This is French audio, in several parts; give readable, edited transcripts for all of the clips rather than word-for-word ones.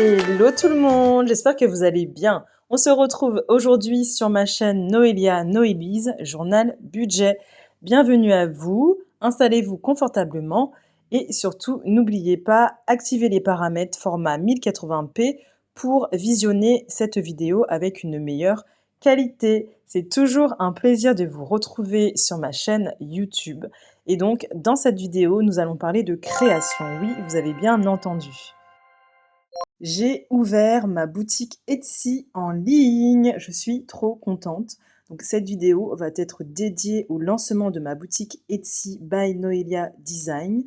Hello tout le monde, j'espère que vous allez bien. On se retrouve aujourd'hui sur ma chaîne Noélia Noélise, journal budget. Bienvenue à vous, installez-vous confortablement et surtout n'oubliez pas, activez les paramètres format 1080p pour visionner cette vidéo avec une meilleure qualité. C'est toujours un plaisir de vous retrouver sur ma chaîne YouTube. Et donc, dans cette vidéo, nous allons parler de création. Oui, vous avez bien entendu. J'ai ouvert ma boutique Etsy en ligne. Je suis trop contente. Donc cette vidéo va être dédiée au lancement de ma boutique Etsy by Noelia Design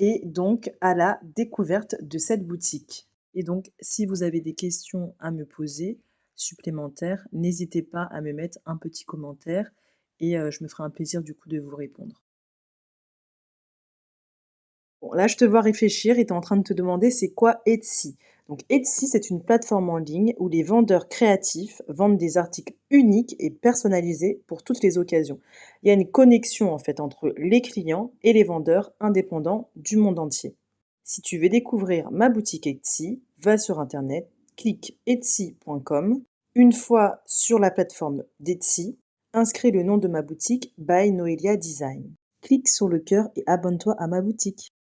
et donc à la découverte de cette boutique. Et donc si vous avez des questions à me poser supplémentaires, n'hésitez pas à me mettre un petit commentaire et je me ferai un plaisir du coup de vous répondre. Bon, là, je te vois réfléchir et tu es en train de te demander c'est quoi Etsy? Donc Etsy, c'est une plateforme en ligne où les vendeurs créatifs vendent des articles uniques et personnalisés pour toutes les occasions. Il y a une connexion en fait entre les clients et les vendeurs indépendants du monde entier. Si tu veux découvrir ma boutique Etsy, va sur internet, clique etsy.com. Une fois sur la plateforme d'Etsy, inscris le nom de ma boutique by Noelia Design. Clique sur le cœur et abonne-toi à ma boutique.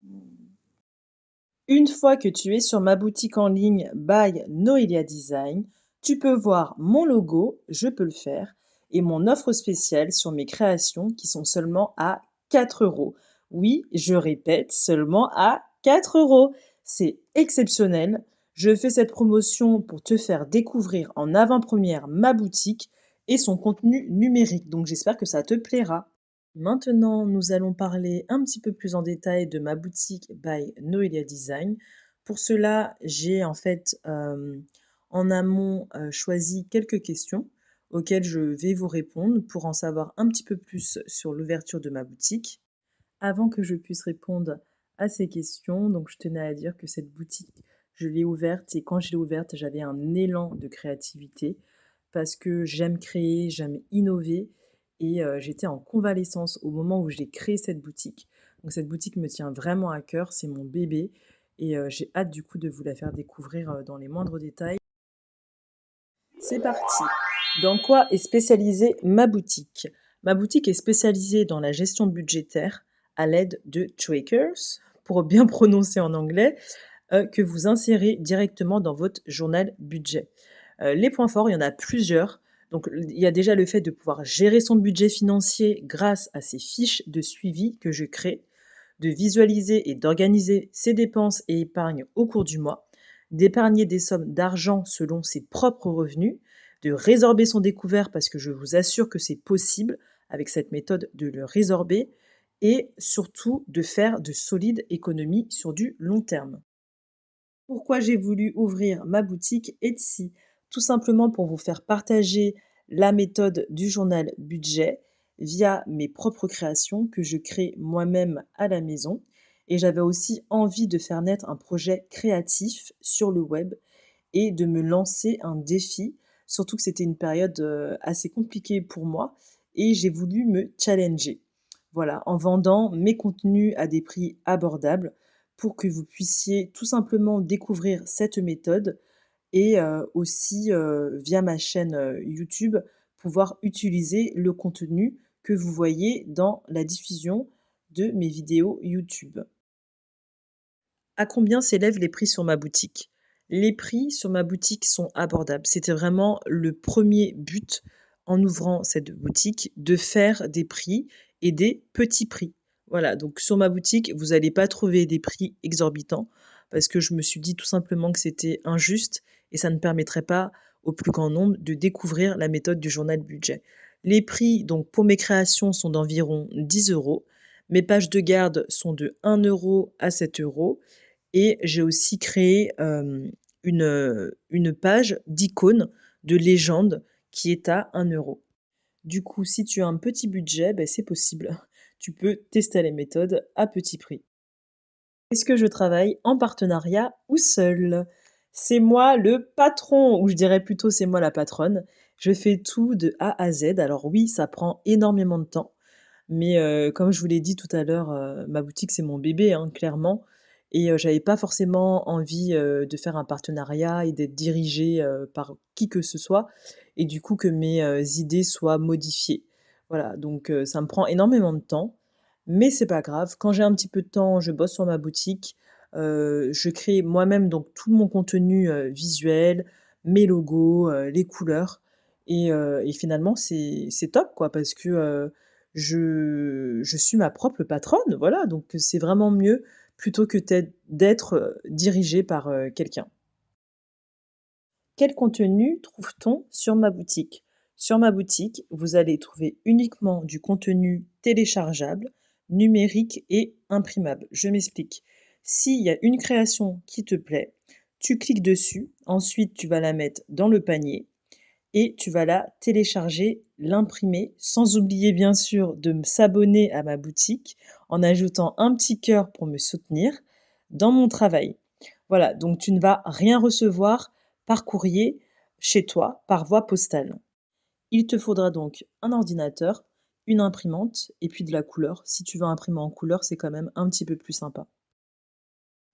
Une fois que tu es sur ma boutique en ligne by Noelia Design, tu peux voir mon logo, je peux le faire, et mon offre spéciale sur mes créations qui sont seulement à 4 euros. Oui, je répète, seulement à 4 euros. C'est exceptionnel. Je fais cette promotion pour te faire découvrir en avant-première ma boutique et son contenu numérique. Donc j'espère que ça te plaira. Maintenant, nous allons parler un petit peu plus en détail de ma boutique by Noelia Design. Pour cela, j'ai en fait en amont choisi quelques questions auxquelles je vais vous répondre pour en savoir un petit peu plus sur l'ouverture de ma boutique. Avant que je puisse répondre à ces questions, donc je tenais à dire que cette boutique, je l'ai ouverte et quand je l'ai ouverte, j'avais un élan de créativité parce que j'aime créer, j'aime innover et j'étais en convalescence au moment où j'ai créé cette boutique. Donc cette boutique me tient vraiment à cœur, c'est mon bébé et j'ai hâte du coup de vous la faire découvrir dans les moindres détails. C'est parti. Dans quoi est spécialisée ma boutique? Ma boutique est spécialisée dans la gestion budgétaire à l'aide de trackers, pour bien prononcer en anglais, que vous insérez directement dans votre journal budget. Les points forts, il y en a plusieurs. Donc, il y a déjà le fait de pouvoir gérer son budget financier grâce à ces fiches de suivi que je crée, de visualiser et d'organiser ses dépenses et épargnes au cours du mois, d'épargner des sommes d'argent selon ses propres revenus, de résorber son découvert parce que je vous assure que c'est possible avec cette méthode de le résorber et surtout de faire de solides économies sur du long terme. Pourquoi j'ai voulu ouvrir ma boutique Etsy? Tout simplement pour vous faire partager la méthode du journal budget via mes propres créations que je crée moi-même à la maison. Et j'avais aussi envie de faire naître un projet créatif sur le web et de me lancer un défi, surtout que c'était une période assez compliquée pour moi et j'ai voulu me challenger. Voilà, en vendant mes contenus à des prix abordables pour que vous puissiez tout simplement découvrir cette méthode et aussi via ma chaîne YouTube pouvoir utiliser le contenu que vous voyez dans la diffusion de mes vidéos YouTube. À combien s'élèvent les prix sur ma boutique? Les prix sur ma boutique sont abordables. C'était vraiment le premier but en ouvrant cette boutique, de faire des prix et des petits prix. Voilà, donc sur ma boutique, vous n'allez pas trouver des prix exorbitants parce que je me suis dit tout simplement que c'était injuste et ça ne permettrait pas au plus grand nombre de découvrir la méthode du journal budget. Les prix, donc pour mes créations, sont d'environ 10 euros. Mes pages de garde sont de 1 euro à 7 euros et j'ai aussi créé une page d'icônes de légende qui est à 1 euro. Du coup, si tu as un petit budget, ben, c'est possible. Tu peux tester les méthodes à petit prix. Est-ce que je travaille en partenariat ou seul? C'est moi le patron, ou je dirais plutôt c'est moi la patronne. Je fais tout de A à Z. Alors oui, ça prend énormément de temps. Mais comme je vous l'ai dit tout à l'heure, ma boutique, c'est mon bébé, hein, clairement. et j'avais pas forcément envie, de faire un partenariat et d'être dirigée, par qui que ce soit et du coup que mes, idées soient modifiées. Voilà, donc ça me prend énormément de temps, mais c'est pas grave. Quand j'ai un petit peu de temps, je bosse sur ma boutique, je crée moi-même donc tout mon contenu, visuel, mes logos, les couleurs et finalement c'est top quoi parce que, je suis ma propre patronne, voilà, donc c'est vraiment mieux plutôt que d'être, dirigée par, quelqu'un. Quel contenu trouve-t-on sur ma boutique? Sur ma boutique, vous allez trouver uniquement du contenu téléchargeable, numérique et imprimable. Je m'explique. S'il y a une création qui te plaît, tu cliques dessus, ensuite tu vas la mettre dans le panier et tu vas la télécharger, l'imprimer, sans oublier bien sûr de s'abonner à ma boutique en ajoutant un petit cœur pour me soutenir dans mon travail. Voilà, donc tu ne vas rien recevoir par courrier chez toi, par voie postale. Il te faudra donc un ordinateur, une imprimante et puis de la couleur. Si tu veux imprimer en couleur, c'est quand même un petit peu plus sympa.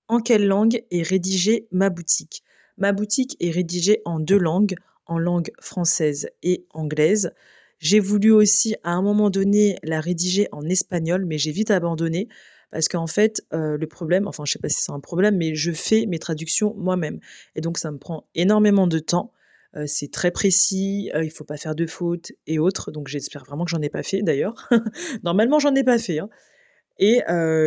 En quelle langue est rédigée ma boutique? Ma boutique est rédigée en 2 langues, en langue française et anglaise. J'ai voulu aussi à un moment donné la rédiger en espagnol, mais j'ai vite abandonné parce qu'en fait, le problème enfin je sais pas si c'est un problème, mais je fais mes traductions moi-même et donc ça me prend énormément de temps. C'est très précis, il faut pas faire de fautes et autres, donc j'espère vraiment que j'en ai pas fait d'ailleurs. Normalement j'en ai pas fait, hein. Et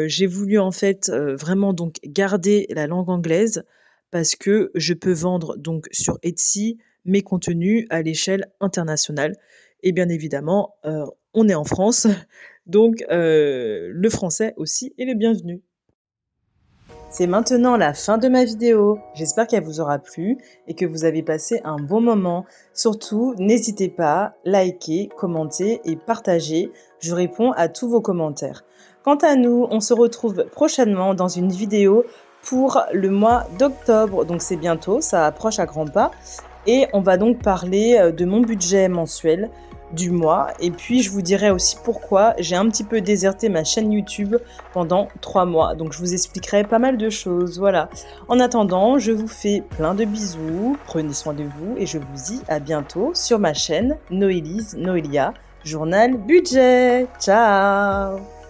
j'ai voulu en fait, vraiment donc garder la langue anglaise parce que je peux vendre donc sur Etsy mes contenus à l'échelle internationale et bien évidemment, on est en France donc le français aussi est le bienvenu. C'est maintenant la fin de ma vidéo. J'espère qu'elle vous aura plu et que vous avez passé un bon moment. Surtout, n'hésitez pas, likez, commentez et partagez. Je réponds à tous vos commentaires. Quant à nous, on se retrouve prochainement dans une vidéo pour le mois d'octobre. Donc c'est bientôt, ça approche à grands pas. Et on va donc parler de mon budget mensuel du mois. Et puis, je vous dirai aussi pourquoi j'ai un petit peu déserté ma chaîne YouTube pendant 3 mois. Donc, je vous expliquerai pas mal de choses. Voilà. En attendant, je vous fais plein de bisous. Prenez soin de vous et je vous dis à bientôt sur ma chaîne Noélise Noélia, Journal Budget. Ciao!